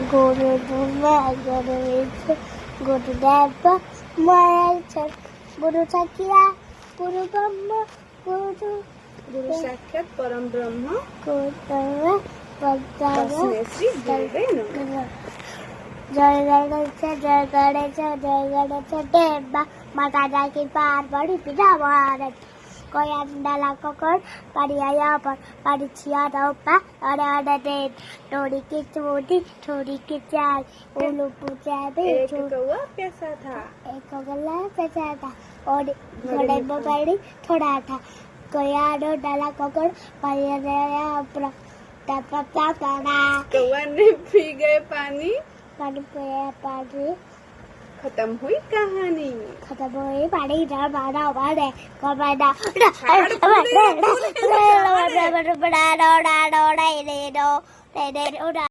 Guru Duma, Guru Vichu, Guru Deva, Maharaj, Guru Sakya, Guru Brahma, Guru गुरु साक्षात परम ब्रह्म Guru तस्मै श्री गुरुवे नमः। जय गणेश जय गणेश जय गणेश देवा माता जाकी पार्वती पिता भारत कोई अंडला कोकर परिया पर परिचिया रोपा अरे दे थोड़ी की चोटी थोड़ी की चाल उलू पूछा भी एक कौवा प्यासा था, एक गला पैसा था और घोड़े बगाड़ी थोड़ा था कोई आडो डाला कोकर परिया पर कौवा ने पी गए पानी, पानी पानी खत्म हुई कहानी। खत्म हुई पानी डर बाड़ा बाड़े कमाना